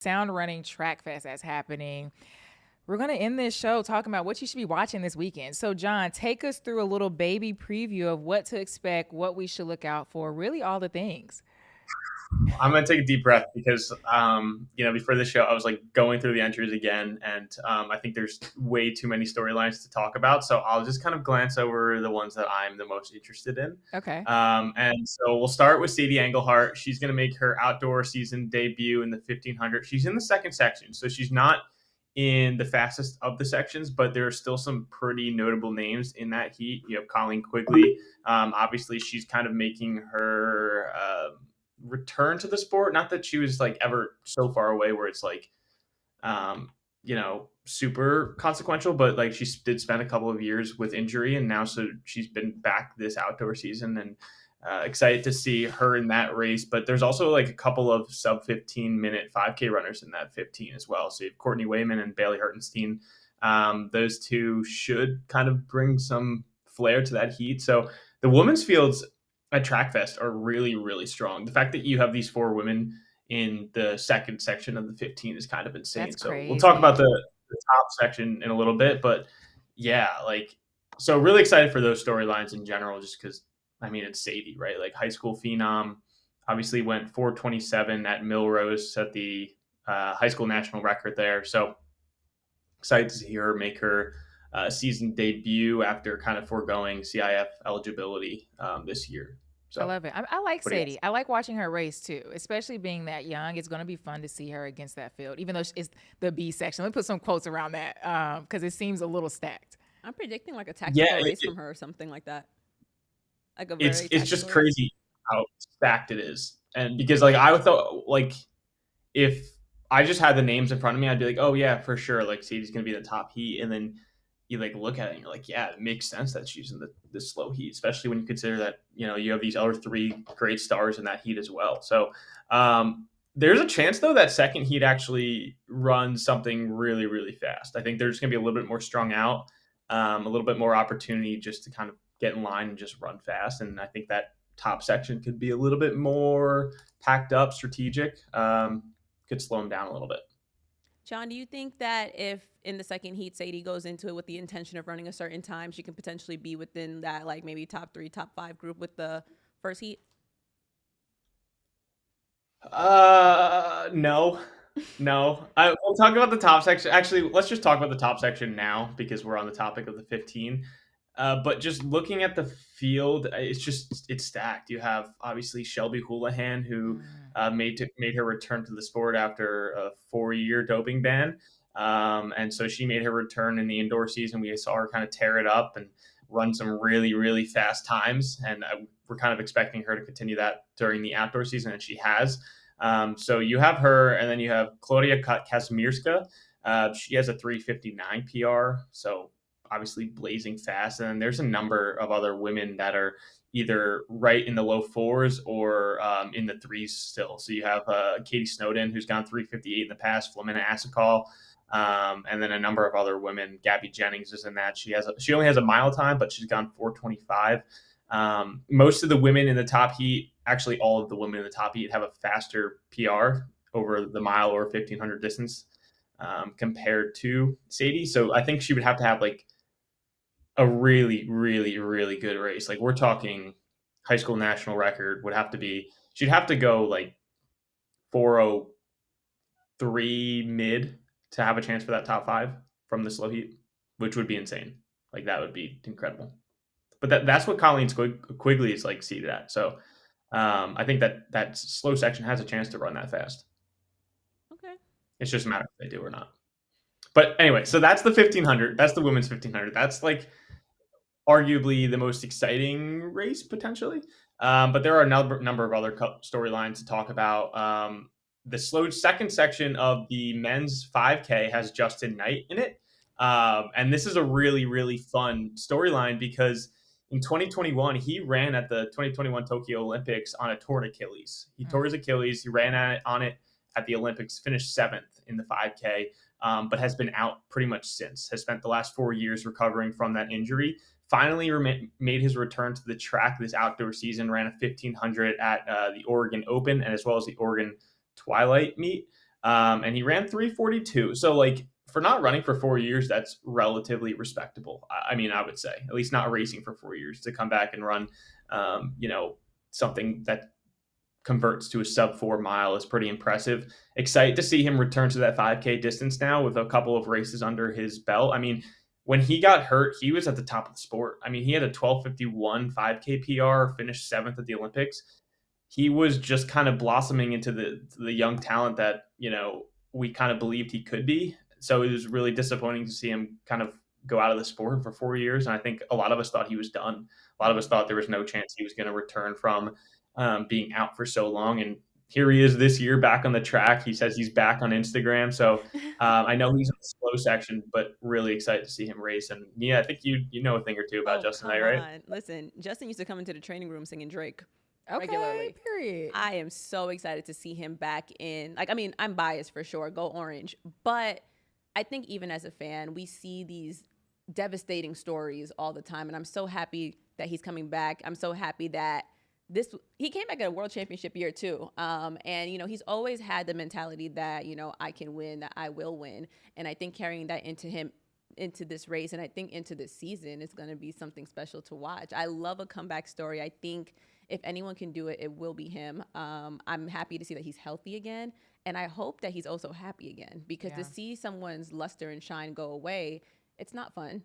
Sound Running Trackfest that's happening. We're going to end this show talking about what you should be watching this weekend. So, John, take us through a little baby preview of what to expect, what we should look out for, really all the things. I'm gonna take a deep breath because before the show I was like going through the entries again, and I think there's way too many storylines to talk about. So I'll just kind of glance over the ones that I'm the most interested in. Okay. And so we'll start with Sadie Engelhart. She's gonna make her outdoor season debut in the 1500. She's in the second section, so she's not in the fastest of the sections, but there are still some pretty notable names in that heat. You have Colleen Quigley. Obviously, she's kind of making her return to the sport. Not that she was like ever so far away where it's like, super consequential, but like she did spend a couple of years with injury, and now so she's been back this outdoor season, and excited to see her in that race. But there's also like a couple of sub 15-minute 5K runners in that 15 as well. So you have Courtney Wayman and Bailey Hertenstein. Those two should kind of bring some flair to that heat. So the women's fields at Trackfest are really, really strong. The fact that you have these four women in the second section of the 15 is kind of insane. That's So crazy. we'll talk about the top section in a little bit, but yeah, so really excited for those storylines in general, just because it's Sadie, right? Like high school phenom, obviously went 4:27 at Millrose, set the high school national record there. So excited to see her make her season debut after kind of foregoing CIF eligibility this year. I So love it. I like what do you Sadie. I like watching her race too, especially being that young. It's going to be fun to see her against that field, even though it's the B section. Let me put some quotes around that because it seems a little stacked. I'm predicting like a Yeah, tactical race from her or something like that. Like a it's very it's just tactical race. crazy how stacked it is, and because like I would thought like if I just had the names in front of me, I'd be like, oh yeah, for sure, like Sadie's gonna be the top heat, and then you like look at it and you're like, yeah, it makes sense that she's in the slow heat, especially when you consider that you have these other three great stars in that heat as well. So there's a chance though that second heat actually runs something really really fast. I think they're just gonna be a little bit more strung out, a little bit more opportunity just to kind of get in line and just run fast. And I think that top section could be a little bit more packed up, strategic. Could slow them down a little bit. John, do you think that if in the second heat Sadie goes into it with the intention of running a certain time, she can potentially be within that like maybe top 3, top 5 group with the first heat? No, no. We'll talk about the top section. Actually, let's just talk about the top section now because we're on the topic of the 15. But just looking at the field, it's stacked. You have obviously Shelby Houlihan, who made her return to the sport after a 4-year doping ban, and so she made her return in the indoor season. We saw her kind of tear it up and run some really really fast times, and we're kind of expecting her to continue that during the outdoor season, and she has. So you have her, and then you have Claudia Kazmierska. She has a 3:59 PR, so obviously blazing fast. And then there's a number of other women that are either right in the low fours or in the threes still. So you have Katie Snowden, who's gone 3:58 in the past, Flamina Asakal, and then a number of other women. Gabby Jennings is in that. She only has a mile time, but she's gone 4:25. Most of the women in the top heat, actually all of the women in the top heat, have a faster PR over the mile or 1500 distance compared to Sadie. So I think she would have to have like a really, really, really good race. Like we're talking high school national record would have to be, she'd have to go like 4:03 mid to have a chance for that top 5 from the slow heat, which would be insane. Like that would be incredible. But that's what Colleen Quigley is like seated at. So I think that slow section has a chance to run that fast. Okay. It's just a matter if they do or not. But anyway, so that's the 1500. That's the women's 1500. That's like arguably the most exciting race potentially. But there are a number of other storylines to talk about. The slow second section of the men's 5K has Justin Knight in it. And this is a really, really fun storyline because in 2021, he ran at the 2021 Tokyo Olympics on a torn Achilles. He tore his Achilles. He ran on it at the Olympics, finished 7th in the 5K, but has been out pretty much since. Has spent the last 4 years recovering from that injury. Finally made his return to the track this outdoor season, ran a 1500 at the Oregon Open and as well as the Oregon Twilight meet. and he ran 3:42. So like for not running for 4 years, that's relatively respectable. I mean, I would say at least not racing for 4 years to come back and run, something that converts to a sub 4 mile is pretty impressive. Excited to see him return to that 5K distance now with a couple of races under his belt. I mean, when he got hurt, he was at the top of the sport. I mean, he had a 12:51 5K PR, finished seventh at the Olympics. He was just kind of blossoming into the young talent that, we kind of believed he could be. So it was really disappointing to see him kind of go out of the sport for 4 years. And I think a lot of us thought he was done. A lot of us thought there was no chance he was going to return from being out for so long. And here he is this year back on the track. He says he's back on Instagram. So I know he's in the slow section, but really excited to see him race. And yeah, I think you know a thing or two about Justin Knight, right? Listen, Justin used to come into the training room singing Drake. Okay, regularly. period. I am so excited to see him back in. Like, I mean, I'm biased for sure. Go Orange. But I think even as a fan, we see these devastating stories all the time. And I'm so happy that he's coming back. I'm so happy that he came back at a world championship year too. And, he's always had the mentality that, I can win, that I will win. And I think carrying that into this race, and I think into this season, is going to be something special to watch. I love a comeback story. I think if anyone can do it, it will be him. I'm happy to see that he's healthy again. And I hope that he's also happy again, because to see someone's luster and shine go away, it's not fun.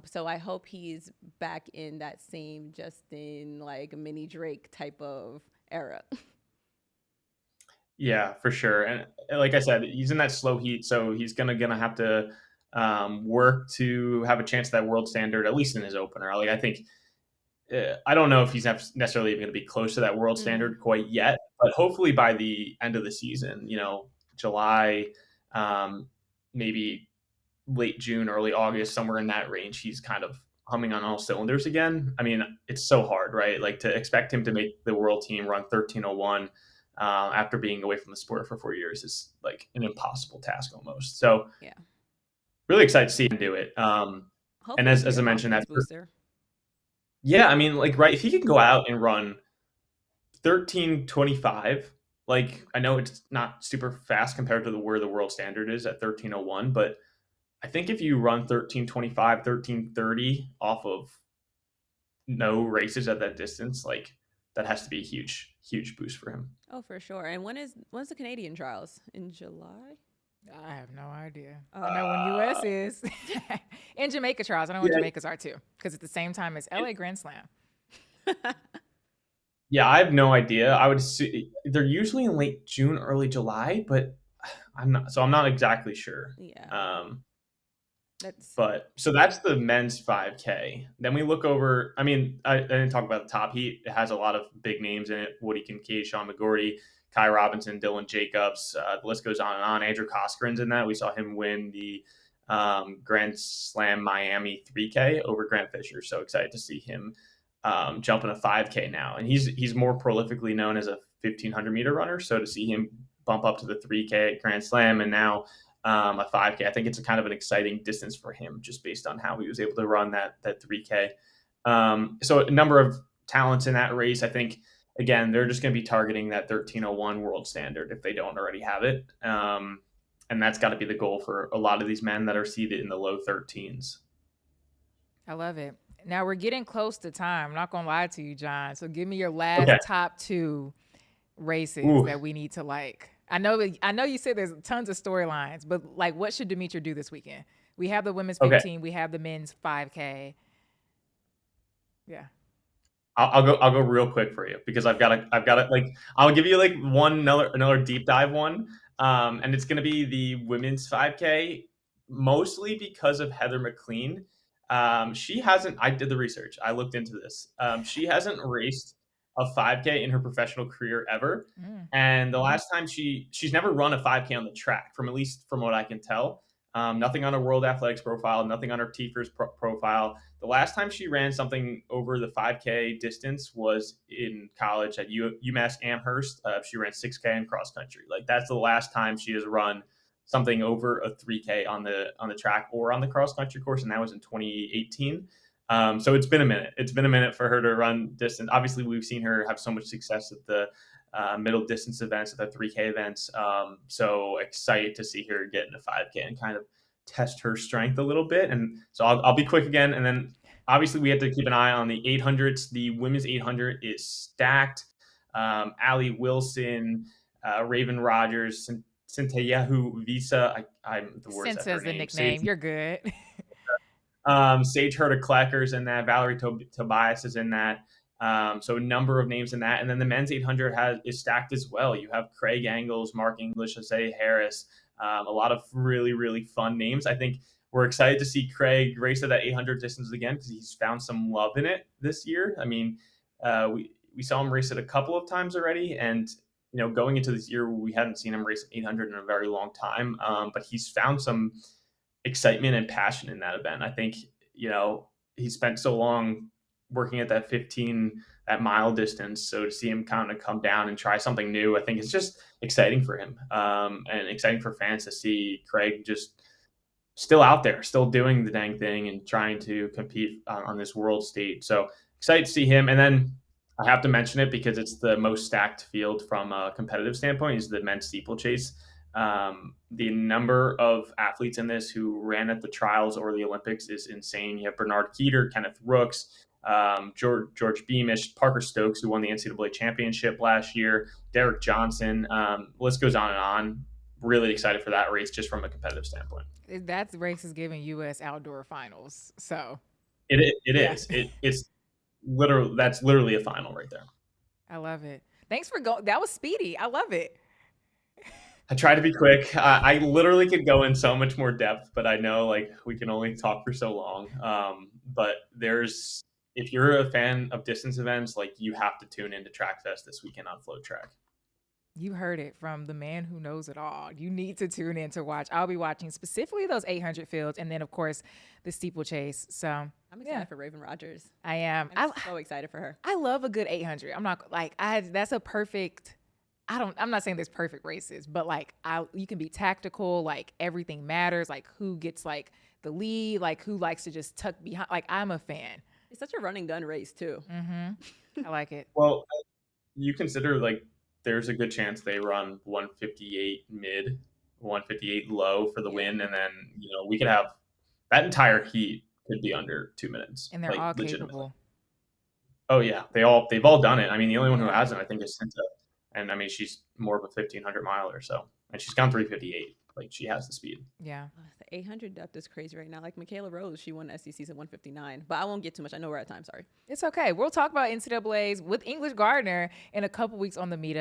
So I hope he's back in that same Justin, like mini Drake type of era. Yeah, for sure. And like I said, he's in that slow heat, so he's gonna have to work to have a chance at that world standard, at least in his opener. Like I think, I don't know if he's necessarily going to be close to that world standard quite yet, but hopefully by the end of the season, July, maybe late June, early August, somewhere in that range, he's kind of humming on all cylinders again. I mean, it's so hard, right? Like to expect him to make the world team run 13:01 after being away from the sport for 4 years is like an impossible task almost. So yeah, really excited to see him do it. And as I mentioned, that booster. Yeah, I mean, like, right, if he can go out and run 13:25, like, I know it's not super fast compared to where the world standard is at 13:01, but I think if you run 13:25, 13:30 off of no races at that distance, like, that has to be a huge, huge boost for him. Oh, for sure. And when's the Canadian trials? In July? I have no idea. I know when US is. And Jamaica trials. I know when Jamaica's are too, because it's the same time as LA Grand Slam. Yeah, I have no idea. I would see they're usually in late June, early July, but I'm not exactly sure. Yeah. That's the men's 5K. Then we look over. I mean, I didn't talk about the top heat. It has a lot of big names in it: Woody Kincaid, Sean McGorty, Kai Robinson, Dylan Jacobs. The list goes on and on. Andrew Coskren's in that. We saw him win the Grand Slam Miami 3K over Grant Fisher. So excited to see him jump in a 5K now. And he's more prolifically known as a 1,500 meter runner. So to see him bump up to the 3K at Grand Slam and now a 5K, I think it's a kind of an exciting distance for him just based on how he was able to run that 3K. So a number of talents in that race. I think, again, they're just going to be targeting that 13:01 world standard if they don't already have it. And that's got to be the goal for a lot of these men that are seated in the low 13s. I love it. Now we're getting close to time. I'm not going to lie to you, John. So give me your last top two races that we need to like. I know you said there's tons of storylines, but like what should Demitra do this weekend? We have the women's 15, we have the men's 5K. Yeah. I'll go real quick for you because I've got it. Like I'll give you like another deep dive one, and it's gonna be the women's 5K, mostly because of Heather McLean. She hasn't. I did the research. I looked into this. She hasn't raced a 5K in her professional career ever, and the last time she's never run a 5K on the track, at least from what I can tell. Nothing on her World Athletics profile, nothing on her TFRS profile. The last time she ran something over the 5K distance was in college at UMass Amherst. She ran 6K in cross country. Like that's the last time she has run something over a 3K on the track or on the cross country course, and that was in 2018. So it's been a minute. It's been a minute for her to run distance. Obviously, we've seen her have so much success at the middle distance events, at the 3K events. So excited to see her get into 5K and kind of test her strength a little bit. And so I'll be quick again. And then obviously we have to keep an eye on the 800s. The women's 800 is stacked. Allie Wilson, Raven Rogers, Sintayahu Visa. I'm the worst Since at her as the name. nickname, you're good. Sage Herta Klecker's in that. Valerie Tobias is in that. So a number of names in that. And then the men's 800 is stacked as well. You have Craig Angles, Mark English, Isaiah Harris, a lot of really, really fun names. I think we're excited to see Craig race at that 800 distance again because he's found some love in it this year. I mean, we saw him race it a couple of times already. And, going into this year, we hadn't seen him race 800 in a very long time. But he's found some excitement and passion in that event. I think, he spent so long working at that 15, that mile distance. So to see him kind of come down and try something new, I think it's just exciting for him, and exciting for fans to see Craig just still out there, still doing the dang thing and trying to compete on this world stage. So excited to see him. And then I have to mention it because it's the most stacked field from a competitive standpoint is the men's steeplechase. The number of athletes in this who ran at the trials or the Olympics is insane. You have Bernard Keeter, Kenneth Rooks, George Beamish, Parker Stokes, who won the NCAA championship last year, Derek Johnson. List goes on and on. Really excited for that race just from a competitive standpoint. That race is giving U.S. outdoor finals. So it is. It's literally, that's literally a final right there. I love it. Thanks for going. That was speedy. I love it. I try to be quick. I literally could go in so much more depth, but I know we can only talk for so long. But if you're a fan of distance events, you have to tune into Trackfest this weekend on FloTrack. You heard it from the man who knows it all. You need to tune in to watch. I'll be watching specifically those 800 fields and then, of course, the steeplechase. So I'm excited for Raven Rogers. I am. I'm so excited for her. I love a good 800. I'm not that's a perfect. I'm not saying there's perfect races, but you can be tactical. Everything matters. Who gets the lead. Who likes to just tuck behind. I'm a fan. It's such a run and gun race too. Mm-hmm. I like it. Well, you consider there's a good chance they run 158 mid, 158 low for the win, and then we could have that entire heat could be under 2 minutes, and they're all capable. Oh yeah, they've all done it. I mean, the only one who hasn't, I think, is Cinta, and I mean she's more of a 1500 miler, so and she's gone 358. She has the speed. Yeah. The 800 depth is crazy right now. Michaela Rose, she won SECs at 159. But I won't get too much. I know we're at time. Sorry. It's okay. We'll talk about NCAAs with English Gardner in a couple weeks on the meetup.